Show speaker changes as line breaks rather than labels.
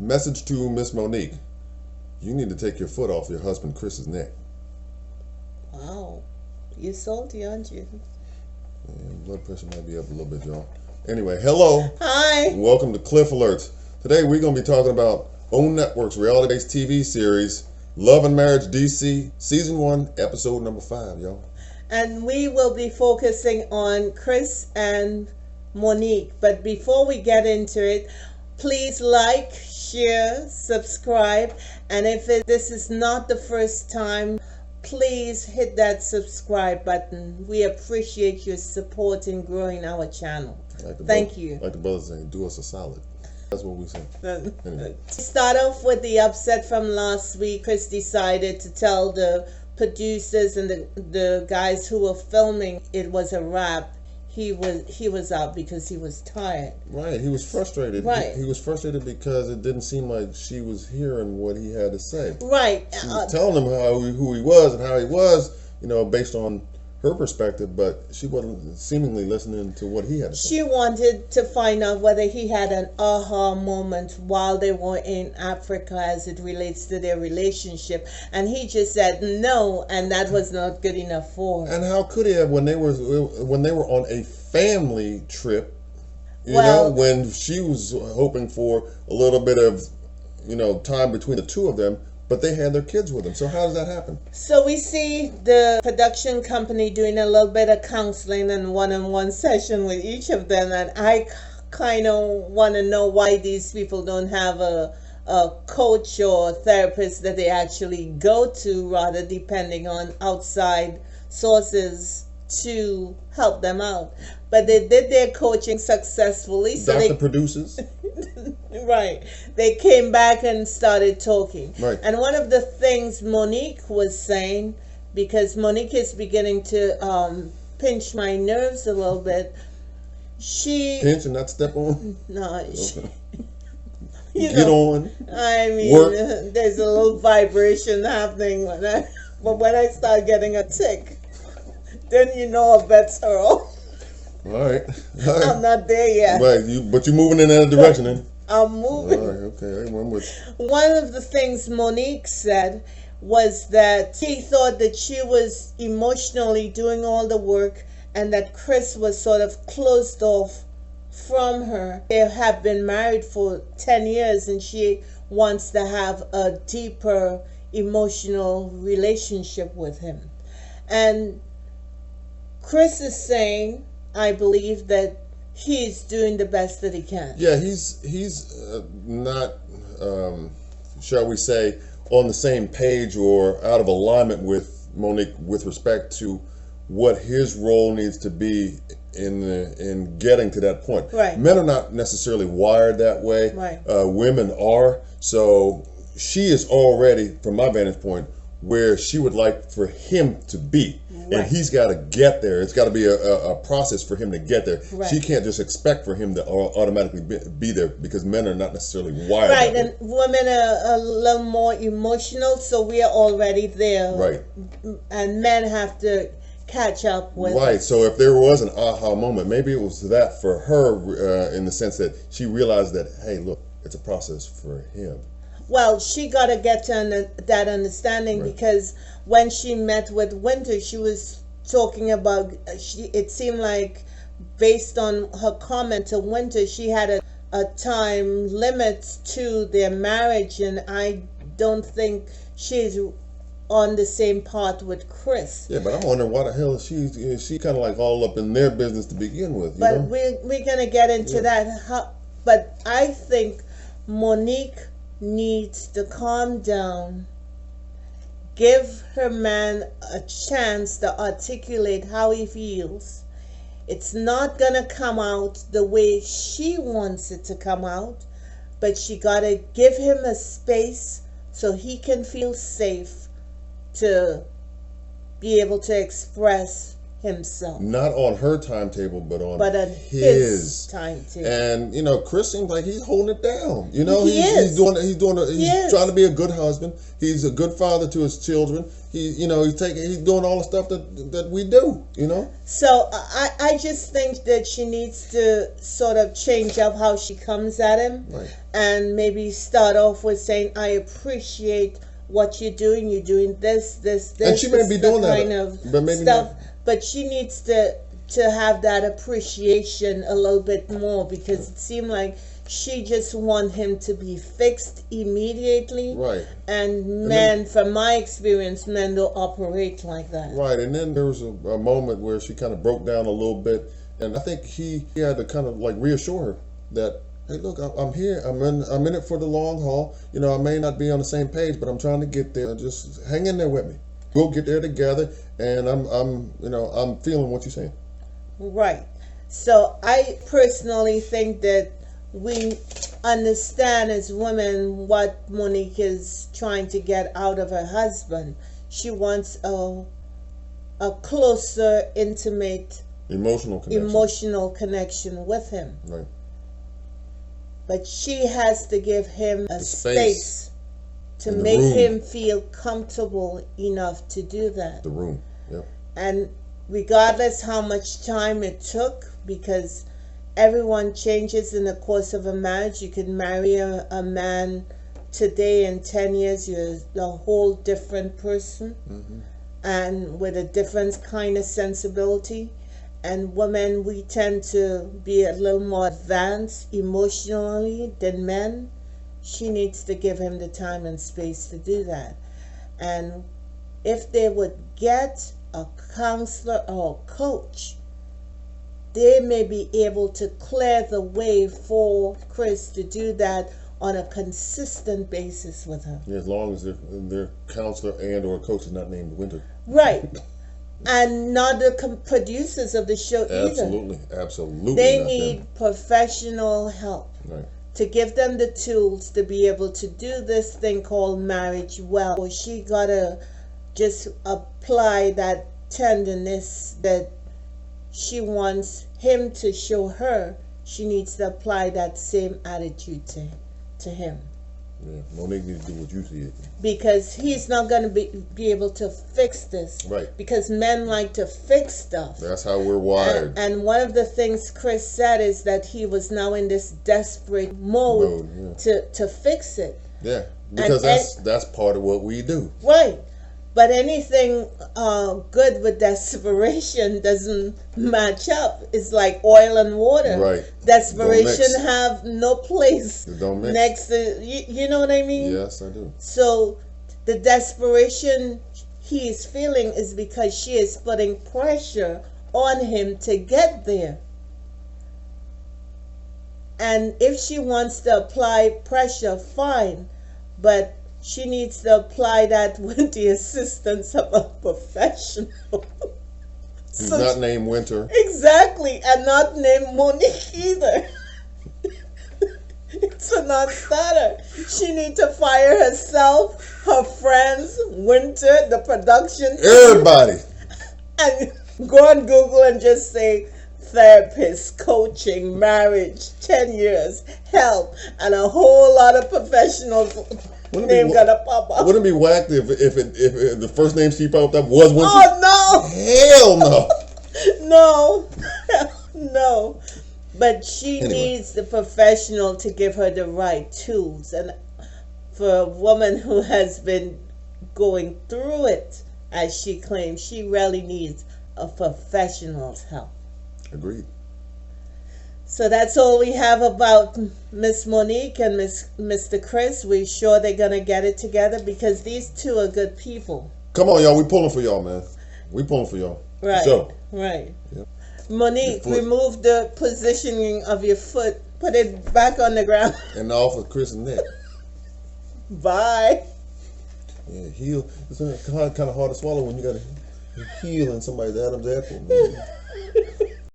Message to Miss Monique. You need to take your foot off your husband Chris's neck.
Wow. You're salty, aren't you?
Yeah, blood pressure might be up a little bit, y'all. Anyway, hello.
Hi.
Welcome to Cliff Alerts. Today we're going to be talking about OWN Network's reality-based TV series, Love and Marriage DC, Season 1, Episode number 5, y'all.
And we will be focusing on Chris and Monique. But before we get into it, please like, share, subscribe. And if this is not the first time, please hit that subscribe button. We appreciate your support in growing our channel. Thank you.
Like the brothers say, do us a solid. That's what we say. Anyway.
Start off with the upset from last week. Chris decided to tell the producers and the guys who were filming it was a wrap. He was out because he was tired.
Right, he was frustrated.
Right.
He was frustrated because it didn't seem like she was hearing what he had to say.
Right.
She was telling him who he was and how he was, based on her perspective, but she wasn't seemingly listening to what he had to say.
She wanted to find out whether he had an aha moment while they were in Africa as it relates to their relationship, and he just said no, and that was not good enough for her.
And how could he have when they were on a family trip? When she was hoping for a little bit of time between the two of them. But they had their kids with them. So how does that happen?
So we see the production company doing a little bit of counseling and one-on-one session with each of them. And I kind of want to know why these people don't have a coach or a therapist that they actually go to, rather depending on outside sources to help them out. But they did their coaching successfully. So
Dr. Producers.
Right. They came back and started talking.
Right.
And one of the things Monique was saying, because Monique is beginning to pinch my nerves a little bit,
Pinch and not step on?
No.
Okay. Get on.
I mean,
Work.
there's a little vibration happening but when I start getting a tick, then a bet's her off.
All right.
I'm not there yet.
Right, but you're moving in that direction, then.
I'm moving.
All right, okay, I'm with you.
One of the things Monique said was that she thought that she was emotionally doing all the work and that Chris was sort of closed off from her. They have been married for 10 years and she wants to have a deeper emotional relationship with him. And Chris is saying, I believe, that he's doing the best that he can.
Yeah, he's not, shall we say, on the same page or out of alignment with Monique with respect to what his role needs to be in getting to that point.
Right.
Men are not necessarily wired that way.
Right.
Women are. So she is already, from my vantage point, where she would like for him to be. Right. And he's got to get there. It's got to be a process for him to get there. Right. She can't just expect for him to automatically be there because men are not necessarily wired.
Right, and women are a little more emotional, so we are already there.
Right.
And men have to catch up with.
Right, so if there was an aha moment, maybe it was that for her in the sense that she realized that, hey, look, it's a process for him.
Well, she got to get to that understanding. Right. Because when she met with Winter, she was talking about, it seemed like based on her comment to Winter, she had a time limit to their marriage, and I don't think she's on the same path with Chris.
Yeah, but I'm wondering why the hell she kind of like all up in their business to begin with.
But we're going to get into that. But I think Monique needs to calm down, give her man a chance to articulate how he feels. It's not gonna come out the way she wants it to come out, but she gotta give him a space so he can feel safe to be able to express himself.
Not on her timetable, but on
his timetable.
And Chris seems like he's holding it down.
He's
trying to be a good husband. He's a good father to his children. He's doing all the stuff that we do.
So I just think that she needs to sort of change up how she comes at him,
right.
And maybe start off with saying, "I appreciate what you're doing. You're doing this,
and she may be doing that
kind of
but maybe
stuff."
not.
But she needs to have that appreciation a little bit more, because it seemed like she just want him to be fixed immediately.
Right.
And men, from my experience, men don't operate like that.
Right. And then there was a moment where she kind of broke down a little bit, and I think he had to kind of like reassure her that, hey, look, I'm here. I'm in it for the long haul. I may not be on the same page, but I'm trying to get there. Just hang in there with me. We'll get there together, and I'm feeling what you're saying.
Right. So I personally think that we understand as women what Monique is trying to get out of her husband. She wants a closer, intimate, emotional connection with him.
Right.
But she has to give him a space to
and
make
room.
him feel comfortable enough to do that.
The room, yep.
And regardless how much time it took, because everyone changes in the course of a marriage. You can marry a man today, in 10 years you're a whole different person,
mm-hmm.
and with a different kind of sensibility. And women, we tend to be a little more advanced emotionally than men. She needs to give him the time and space to do that. And if they would get a counselor or a coach, they may be able to clear the way for Chris to do that on a consistent basis with her.
Yeah, as long as their counselor and or coach is not named Winter.
Right. And not the producers of the show
Absolutely.
either.
Absolutely.
They need professional help.
Right.
To give them the tools to be able to do this thing called marriage well. Or she gotta just apply that tenderness that she wants him to show her. She needs to apply that same attitude to him.
Yeah, Monique needs to do what you see it.
Because he's not going to be able to fix this.
Right.
Because men like to fix stuff.
That's how we're wired.
And one of the things Chris said is that he was now in this desperate mode
yeah.
to fix it.
Yeah, because that's part of what we do.
Right. But anything good with desperation doesn't match up. It's like oil and water.
Right.
Desperation have no place next to, you know what I mean?
Yes, I do.
So the desperation he is feeling is because she is putting pressure on him to get there. And if she wants to apply pressure, fine. But she needs to apply that with the assistance of a professional.
Who's not named Winter.
Exactly, and not named Monique either. It's a non-starter. She needs to fire herself, her friends, Winter, the production team,
everybody,
and go on Google and just say therapist, coaching, marriage, 10 years, help, and a whole lot of professionals. Name gonna pop up.
Wouldn't it be whacked if the first name she popped up was Winter?
Oh
no! Hell no!
No, no. But she needs the professional to give her the right tools. And for a woman who has been going through it, as she claims, she really needs a professional's help.
Agreed.
So that's all we have about Miss Monique and Mr. Chris. We're sure they're going to get it together because these two are good people.
Come on, y'all. We pulling for y'all, man. We pulling for y'all.
Right.
So.
Right.
Yep.
Monique, remove the positioning of your foot. Put it back on the ground.
And off of Chris' neck.
Bye.
Yeah, heel. It's kind of hard to swallow when you got a heel in somebody's Adam's apple, man.